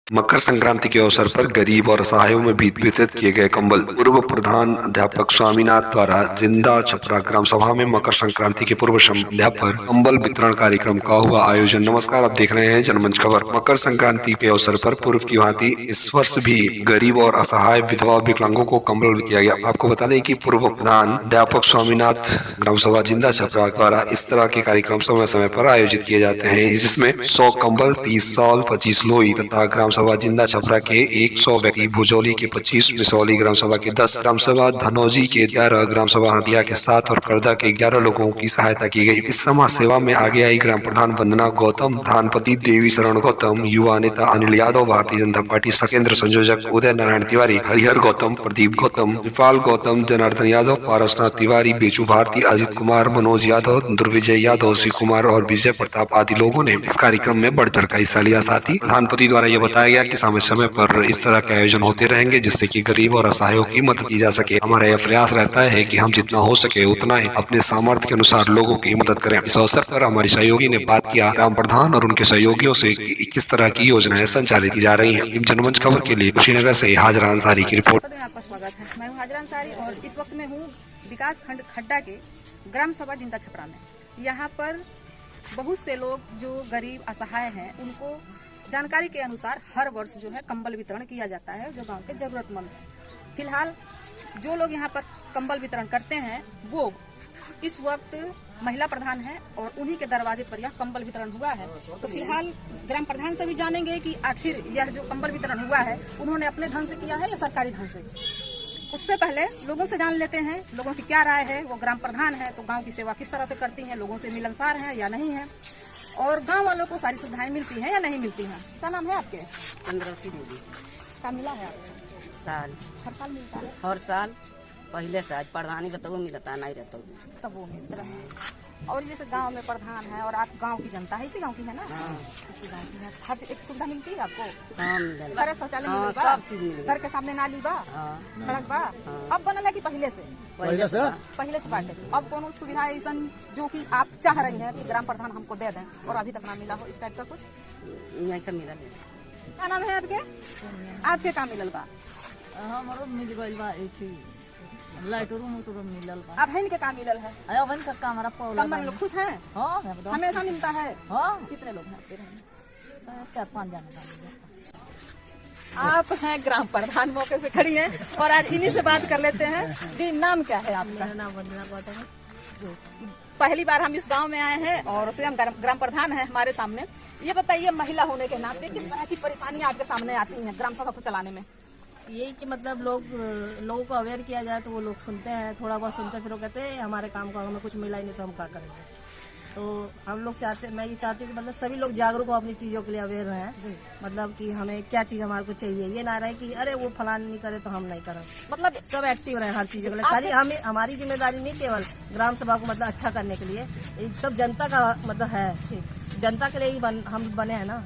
मकर संक्रांति के अवसर पर गरीब और असहायों में वितरित किए गए कंबल। पूर्व प्रधान अध्यापक स्वामीनाथ द्वारा जिंदा छपरा ग्राम सभा में मकर संक्रांति के पूर्व संध्या पर कंबल वितरण कार्यक्रम का हुआ आयोजन। नमस्कार, आप देख रहे हैं जनमंच खबर। मकर संक्रांति के अवसर पर पूर्व की भांति इस वर्ष भी गरीब और असहाय विधवा विकलांगों को कंबल दिया गया। आपको बता दें कि पूर्व प्रधान अध्यापक स्वामीनाथ ग्राम सभा जिंदा छपरा द्वारा इस तरह के कार्यक्रम समय समय पर आयोजित किए जाते हैं, जिसमें 100 कंबल, 30 शॉल, 25 लोई तथा ग्राम सभा जिंदा छपरा के 100 व्यक्ति, भुजौली के 25, मिसौली ग्राम सभा के 10, ग्राम सभा धनौजी के 11, ग्राम सभा हटिया के 7 और करदा के 11 लोगों की सहायता की गई। इस समाज सेवा में आगे आई ग्राम प्रधान वंदना गौतम, धानपति देवी शरण गौतम, युवा नेता अनिल यादव, भारतीय जनता पार्टी सकेंद्र संयोजक उदय नारायण तिवारी, हरिहर गौतम, प्रदीप गौतम, विपाल गौतम, जनार्दन यादव, पारसनाथ तिवारी, बेचू भारती, अजित कुमार, मनोज यादव, दुर्विजय यादव, शिव कुमार और विजय प्रताप आदि लोगों ने इस कार्यक्रम में बढ़ चढ़ कर हिस्सा लिया। साथ ही प्रधानपति द्वारा यह बताया गया कि समय समय पर इस तरह के आयोजन होते रहेंगे, जिससे कि गरीब और असहायों की मदद की जा सके। हमारा यह प्रयास रहता है कि हम जितना हो सके उतना ही अपने सामर्थ्य के अनुसार लोगों की मदद करें। इस अवसर पर हमारी सहयोगी ने बात किया ग्राम प्रधान और उनके सहयोगियों से कि किस तरह की योजनाएं संचालित की जा रही हैं। जनमंच खबर के लिए कुशीनगर से हाजरा अंसारी की रिपोर्ट। आपका स्वागत है। मैं हूँ हाजरा अंसारी और इस वक्त में हूँ विकास खंड खड्डा के ग्राम सभा जिंदा छपरा में। यहाँ पर बहुत से लोग जो गरीब असहाय हैं उनको जानकारी के अनुसार हर वर्ष जो है कंबल वितरण किया जाता है जो गांव के जरूरतमंद हैं। फिलहाल जो लोग यहाँ पर कंबल वितरण करते हैं वो इस वक्त महिला प्रधान है और उन्हीं के दरवाजे पर यह कंबल वितरण हुआ है। तो फिलहाल ग्राम प्रधान से भी जानेंगे कि आखिर यह जो कंबल वितरण हुआ है उन्होंने अपने धन से किया है या सरकारी धन से। उससे पहले लोगों से जान लेते हैं लोगों की क्या राय है। वो ग्राम प्रधान है तो गांव की सेवा किस तरह से करती हैं, लोगों से मिलनसार है या नहीं है, और गांव वालों को सारी सुविधाएं मिलती हैं या नहीं मिलती हैं। क्या नाम है आपके? चंद्रवती देवी। क्या मिला है आपको? साल हर साल मिलता है? हर साल पहले से आज प्रधानी का तो मिलता नहीं रहता तब वो मिलता है। और जैसे गांव में प्रधान है और आप गांव की जनता है, इसी गांव की है ना? इसी गांव की है। हर एक सुविधा मिलती है आपको? घर शौचालय मिलेगा, सब चीज मिलेगा, घर के सामने नाली बा, सड़क बा। अब बनल है कि पहले से? पहले से बाटे। अब कौन सुविधा ऐसा जो कि आप चाह रही हैं कि ग्राम प्रधान हमको दे दें और अभी तक ना मिला हो, इस टाइप का कुछ? नहीं का मिला। क्या नाम है आपके? आपके काम मिलल बा? हमारो मिल गइल बा एथी लाइट रूम तो मिलल बा। अब है के काम मिलल है? अब इन का हमारा पौला कम लोग खुश हैं? हां एकदम हमेशा मिलता है। हां कितने लोग हैं आपके? 4-5 जन। आप हैं ग्राम प्रधान, मौके से खड़ी हैं और आज इन्हीं से बात कर लेते हैं। जी, नाम क्या है आपका? नाम वंदना गौतम है। पहली बार हम इस गांव में आए हैं और स्वयं ग्राम प्रधान है हमारे सामने। ये बताइए महिला होने के नाते किस तरह की परेशानियां आपके सामने आती हैं ग्राम सभा को चलाने में? यही कि मतलब लोगों को अवेयर किया जाए तो वो लोग सुनते हैं, थोड़ा बहुत सुनते, फिर वो कहते हैं हमारे काम का हमें कुछ मिला ही नहीं तो हम क्या करेंगे। तो हम लोग चाहते, मैं ये चाहती हूँ कि मतलब सभी लोग जागरूक हो अपनी चीज़ों के लिए, अवेयर रहें। मतलब कि हमें क्या चीज़ हमारे को चाहिए, ये ना रहे कि अरे वो फलान नहीं करे तो हम नहीं करें। मतलब सब एक्टिव रहे हर चीज़ के लिए। खाली हमें हमारी जिम्मेदारी नहीं केवल ग्राम सभा को मतलब अच्छा करने के लिए, ये सब जनता का मतलब है, जनता के लिए ही हम बने हैं ना।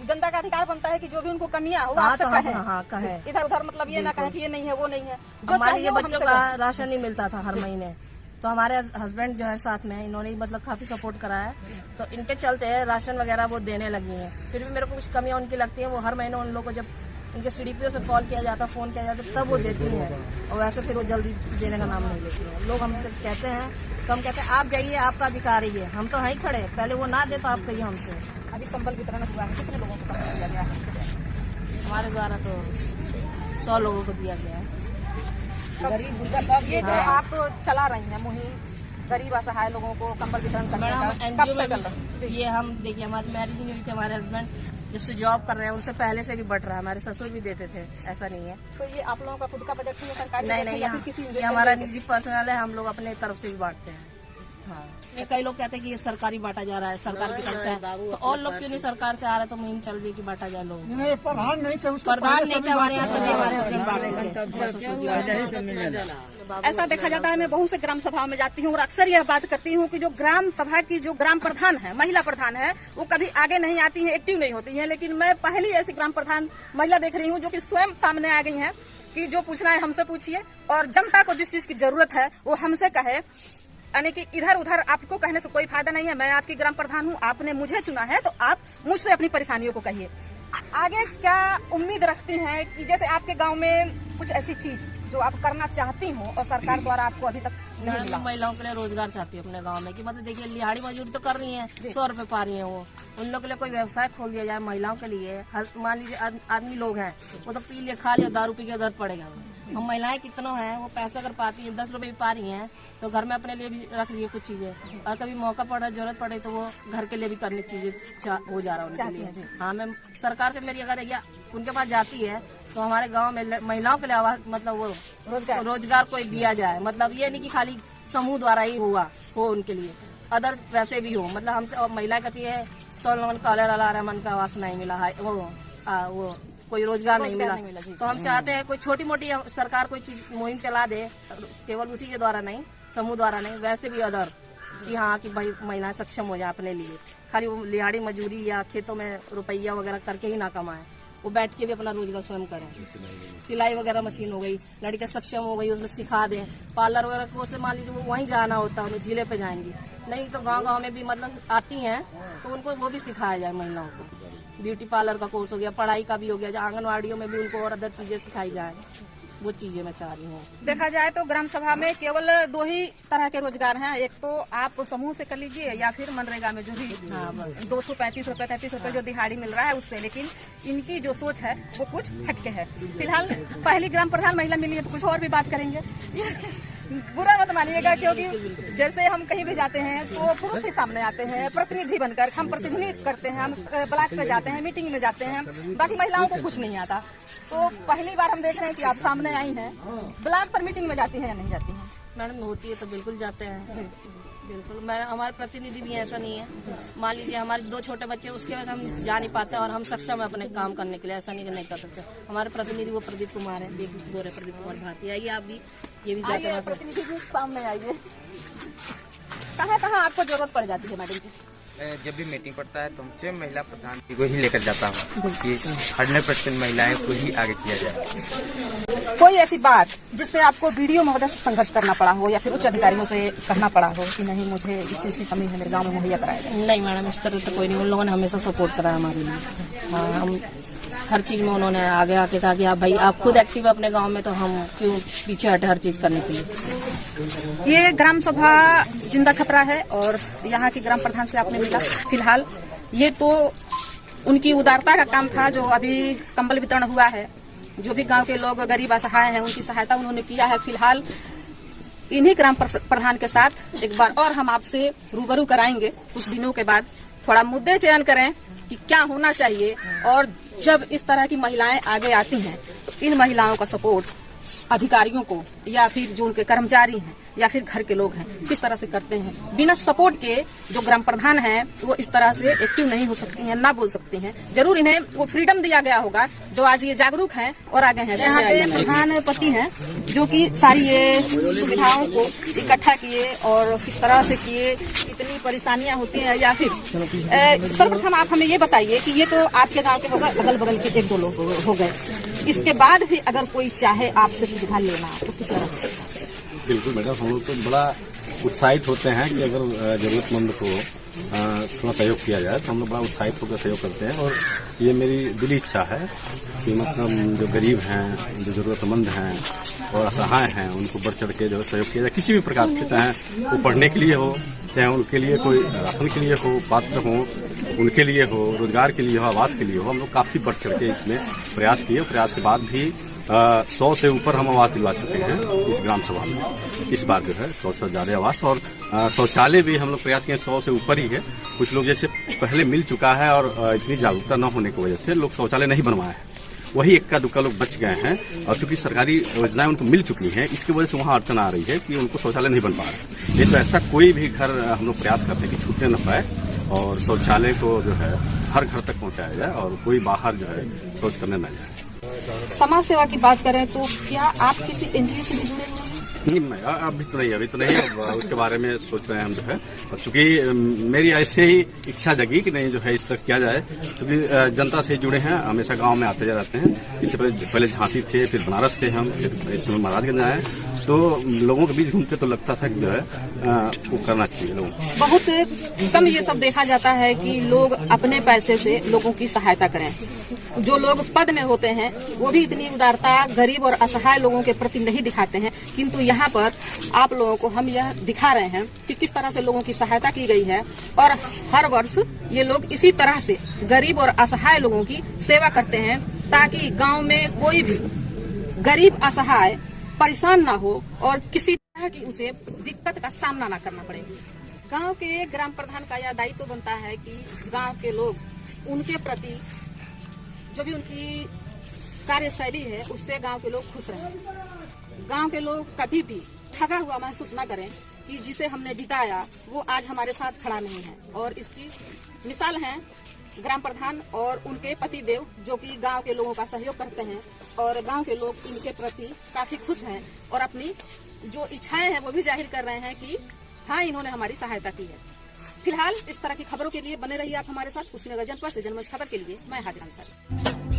जनता का अधिकार बनता है कि जो भी उनको कमियां हो आपसे कहें। हाँ, कहे इधर उधर मतलब ये ना कहे कि ये नहीं है वो नहीं है। जो हमारे चाहिए ये वो बच्चों हमसे का कहें। राशन नहीं मिलता था हर महीने, तो हमारे हस्बैंड जो है साथ में, इन्होंने मतलब काफी सपोर्ट करा है। तो इनके चलते राशन वगैरह वो देने लगी हैं। फिर भी मेरे को कुछ कमियां उनकी लगती हैं। वो हर महीने उन लोगों को जब उनके सीडीपीओ से कॉल किया जाता, फोन किया जाता, तब वो देती हैं। और वैसे फिर वो जल्दी देने का नाम नहीं लेती हैं। लोग हमसे कहते हैं तो हम कहते हैं आप जाइए, आपका अधिकार ही है, हम तो वहीं खड़े। पहले वो ना दे तो आप कहिए हमसे। अभी कंबल वितरण हुआ है, कितने लोगों को कंबल दिया गया है? हमारे द्वारा तो 100 लोगों को दिया गया है। गरीब ये जो आप चला रही हैं मुहिम गरीब असहाय लोगों को कंबल वितरण करने का, कब से चल रहा है? ये हम देखिए, हमारी मैरिज नहीं हुई थी, हमारे हस्बैंड जब से जॉब कर रहे हैं उनसे पहले से भी बढ़ रहा है। हमारे ससुर भी देते थे, ऐसा नहीं है। तो ये आप लोगों का खुद का बजट है, सरकारी नहीं, या फिर किसी ये हमारा निजी पर्सनल है, हम लोग अपने तरफ से भी बांटते हैं। हाँ, ये कई लोग कहते हैं कि ये सरकारी बांटा जा रहा है, सरकार की तरफ से है, तो और लोग क्यों नहीं सरकार से आ रहा है, तो मुहिम चल रही है कि बांटा जाए लोग। प्रधान नहीं थे, प्रधान नहीं थे हमारे यहाँ से, हमारे हस्बैंड बांटेंगे। ऐसा देखा जाता है, मैं बहुत से ग्राम सभा में जाती हूँ और अक्सर यह बात करती हूँ कि जो ग्राम सभा की जो ग्राम प्रधान है, महिला प्रधान है, वो कभी आगे नहीं आती है, एक्टिव नहीं होती है। लेकिन मैं पहली ऐसी ग्राम प्रधान महिला देख रही हूँ जो कि स्वयं सामने आ गई है कि जो पूछना है हमसे पूछिए और जनता को जिस चीज की जरूरत है वो हमसे कहे। यानी कि इधर उधर आपको कहने से कोई फायदा नहीं है। मैं आपकी ग्राम प्रधान हूँ, आपने मुझे चुना है, तो आप मुझसे अपनी परेशानियों को कहिए। आगे क्या उम्मीद रखती हैं कि जैसे आपके गांव में कुछ ऐसी चीज जो आप करना चाहती हो और सरकार द्वारा आपको अभी तक नहीं मिला? महिलाओं के लिए रोजगार चाहती है अपने गांव में, कि मतलब देखिए लिहाड़ी मजदूरी तो कर रही है, 100 रुपए पा रही है वो, उन लोग के लिए कोई व्यवसाय खोल दिया जाए महिलाओं के लिए। मान लीजिए आदमी लोग हैं, वो तो पी लिया खा लिया, दारू पी के दर्द पड़ेगा। हम महिलाएं कितना हैं, वो पैसा अगर पाती हैं, 10 रुपए भी पा रही हैं, तो घर में अपने लिए भी रख रही है कुछ चीजें, और कभी मौका पड़ा जरूरत पड़े तो वो घर के लिए भी करने चीजें हो जा रहा है उनके लिए। हाँ, मैं सरकार से मेरी अगर उनके पास जाती है तो हमारे गांव में महिलाओं के लिए आवाज मतलब वो रोजगार कोई दिया जाए। मतलब ये नहीं कि खाली समूह द्वारा ही हो उनके लिए, अदर वैसे भी हो। मतलब हमसे और महिलाएं कहती है तो लोगों को कॉलर अला रहा, मन का आवास नहीं मिला है, वो कोई रोजगार नहीं मिला। तो हम चाहते हैं कोई छोटी मोटी सरकार कोई चीज मुहिम चला दे, केवल उसी के द्वारा नहीं, समूह द्वारा नहीं, वैसे भी अदर, कि हाँ कि भाई महिलाएं सक्षम हो जाए अपने लिए। खाली वो लिहाड़ी मजदूरी या खेतों में रुपया वगैरह करके ही ना कमाए, वो बैठ के भी अपना रोजगार स्वयं करें। सिलाई वगैरह मशीन हो गई, लड़कियां सक्षम हो गई, उसमें सिखा दें। पार्लर वगैरह कोर्स मां लीजिए वो वहीं जाना होता है, उन्हें जिले पे जाएंगी, नहीं तो गांव में भी मतलब आती हैं तो उनको वो भी सिखाया जाए महिलाओं को। ब्यूटी पार्लर का कोर्स हो गया, पढ़ाई का भी हो गया, आंगनवाड़ियों में भी उनको और अदर चीजें सिखाई जाए, वो चीजें मैं चाह रही हूँ। देखा जाए तो ग्राम सभा में केवल 2 ही तरह के रोजगार हैं, एक तो आप समूह से कर लीजिए या फिर मनरेगा में जो भी 235 रुपए 33 रुपए जो दिहाड़ी मिल रहा है उससे। लेकिन इनकी जो सोच है वो कुछ हटके है। फिलहाल पहली ग्राम प्रधान महिला मिली है तो कुछ और भी बात करेंगे। बुरा मत मानिएगा, क्योंकि जैसे हम कहीं भी जाते हैं तो पुरुष ही सामने आते हैं प्रतिनिधि बनकर। हम प्रतिनिधित्व करते हैं, हम ब्लॉक पे जाते हैं, मीटिंग में जाते हैं, बाकी महिलाओं को कुछ नहीं आता। तो पहली बार हम देख रहे हैं कि आप सामने आई हैं, ब्लॉक पर मीटिंग में जाती हैं या नहीं जाती हैं? मैडम होती है तो बिल्कुल जाते हैं, बिल्कुल। मैं हमारे प्रतिनिधि भी ऐसा नहीं है, मान लीजिए हमारे 2 छोटे बच्चे, उसके वजह से हम जा नहीं पाते और हम सक्षम है अपने काम करने के लिए, ऐसा नहीं कर सकते। हमारे प्रतिनिधि वो प्रदीप कुमार है, देख गोरे प्रदीप कुमार भारती। आइए आप भी, ये भी जाते हैं प्रतिनिधि जी सामने आइए। कहाँ आपको जरूरत पड़ जाती है मैडम की? जब भी मीटिंग पड़ता है तो हमसे महिला प्रधान जी को ही लेकर जाता हूँ कि 100% महिलाएं को ही आगे किया जाए। कोई ऐसी बात जिससे आपको वीडियो महोदय से संघर्ष करना पड़ा हो या फिर उच्च अधिकारियों से कहना पड़ा हो कि नहीं मुझे इस चीज की कमी है, मेरे गांव में मुहैया कराया जाए? नहीं मैडम, इस तरह तो कोई नहीं। उन लोगों ने हमेशा सपोर्ट करा हमारे लिए। हाँ, हम हर चीज में उन्होंने आगे आके कहा कि आप भाई आप खुद एक्टिव है अपने गांव में, तो हम क्यों पीछे हटे हर चीज करने के लिए। ये ग्राम सभा जिंदा छपरा है और यहाँ की ग्राम प्रधान से आपने मिला। फिलहाल ये तो उनकी उदारता का काम था, जो अभी कंबल वितरण हुआ है, जो भी गांव के लोग गरीब असहाय हैं उनकी सहायता उन्होंने किया है। फिलहाल इन्हीं ग्राम प्रधान के साथ एक बार और हम आपसे रूबरू कराएंगे कुछ दिनों के बाद। थोड़ा मुद्दे चयन करें कि क्या होना चाहिए, और जब इस तरह की महिलाएं आगे आती हैं तो इन महिलाओं का सपोर्ट अधिकारियों को या फिर जो उनके कर्मचारी हैं या फिर घर के लोग हैं किस तरह से करते हैं। बिना सपोर्ट के जो ग्राम प्रधान हैं वो इस तरह से एक्टिव नहीं हो सकती हैं, ना बोल सकती हैं। जरूर इन्हें वो फ्रीडम दिया गया होगा जो आज ये जागरूक हैं और आगे हैं। यहाँ पे प्रधान पति हैं जो कि सारी ये सुविधाओं को इकट्ठा किए और किस तरह से किए, कितनी परेशानियां होती हैं। या फिर सर्वप्रथम आप हमें ये बताइए कि ये तो आपके गाँव के होगा, अगल बगल के 1-2 लोग हो गए, इसके बाद भी अगर कोई चाहे आपसे सुविधा लेना तो किस तरह से? बिल्कुल मैडम, हम लोग तो बड़ा उत्साहित होते हैं कि अगर जरूरतमंद को थोड़ा सहयोग किया जाए तो हम लोग बड़ा उत्साहित होकर सहयोग करते हैं। और ये मेरी दिली इच्छा है कि मतलब जो गरीब हैं, जो जरूरतमंद हैं और असहाय हैं, उनको बढ़ चढ़ के जो सहयोग किया जाए किसी भी प्रकार से, चाहे वो पढ़ने के लिए हो, चाहे उनके लिए कोई राशन के लिए हो, पात्र हो, उनके लिए हो, रोजगार के लिए हो, आवास के लिए हो। हम लोग काफी बढ़ चढ़ के इसमें प्रयास किए। प्रयास के बाद भी 100 से ऊपर हम आवास दिलवा चुके हैं इस ग्राम सभा में। इस बार जो है 100 से ज्यादा आवास, और शौचालय भी हम लोग प्रयास किए 100 से ऊपर ही है। कुछ लोग जैसे पहले मिल चुका है और इतनी जागरूकता न होने की वजह से लोग शौचालय नहीं बनवाए हैं, वही 1-2 लोग बच गए हैं। और चूंकि सरकारी योजनाएं उनको मिल चुकी हैं, इसकी वजह से वहाँ अड़चन आ रही है कि उनको शौचालय नहीं बन पा रहा है। ये तो ऐसा कोई भी घर हम लोग प्रयास करते हैं कि छूटने न पाए और शौचालय को जो है हर घर तक पहुंचाया जाए और कोई बाहर जो है शौच करने न जाए। समाज सेवा की बात करें तो क्या आप किसी एनजीओ से भी जुड़े हुए हैं? नहीं, अभी तो नहीं अब उसके बारे में सोच रहे हैं हम जो है, क्योंकि मेरी ऐसे ही इच्छा जगी कि नहीं जो है इससे किया जाए, क्योंकि जनता से जुड़े हैं, हमेशा गांव में आते जा रहते हैं। इससे पहले झांसी थे, फिर बनारस थे हम, फिर इस समय महाराजगंज आए, तो लोगों के बीच घूमते तो लगता था कि जो है वो करना चाहिए लोगों को। बहुत कम ये सब देखा जाता है कि लोग अपने पैसे से लोगों की सहायता करें। जो लोग पद में होते हैं वो भी इतनी उदारता गरीब और असहाय लोगों के प्रति नहीं दिखाते हैं, किंतु यहाँ पर आप लोगों को हम यह दिखा रहे हैं कि किस तरह से लोगों की सहायता की गई है। और हर वर्ष ये लोग इसी तरह से गरीब और असहाय लोगों की सेवा करते हैं, ताकि गांव में कोई भी गरीब असहाय परेशान ना हो और किसी तरह की उसे दिक्कत का सामना ना करना पड़े। गांव के ग्राम प्रधान का यह दायित्व बनता है कि गांव के लोग उनके प्रति जो भी उनकी कार्यशैली है उससे गांव के लोग खुश रहें। गांव के लोग कभी भी ठगा हुआ महसूस न करें कि जिसे हमने जिताया वो आज हमारे साथ खड़ा नहीं है। और इसकी मिसाल है ग्राम प्रधान और उनके पति देव, जो कि गांव के लोगों का सहयोग करते हैं और गांव के लोग इनके प्रति काफी खुश हैं और अपनी जो इच्छाएं हैं वो भी जाहिर कर रहे हैं कि हाँ, इन्होंने हमारी सहायता की है। फिलहाल इस तरह की खबरों के लिए बने रहिए आप हमारे साथ। कुशीनगर जनपद से जनमंच खबर के लिए मैं हाजिर हूं।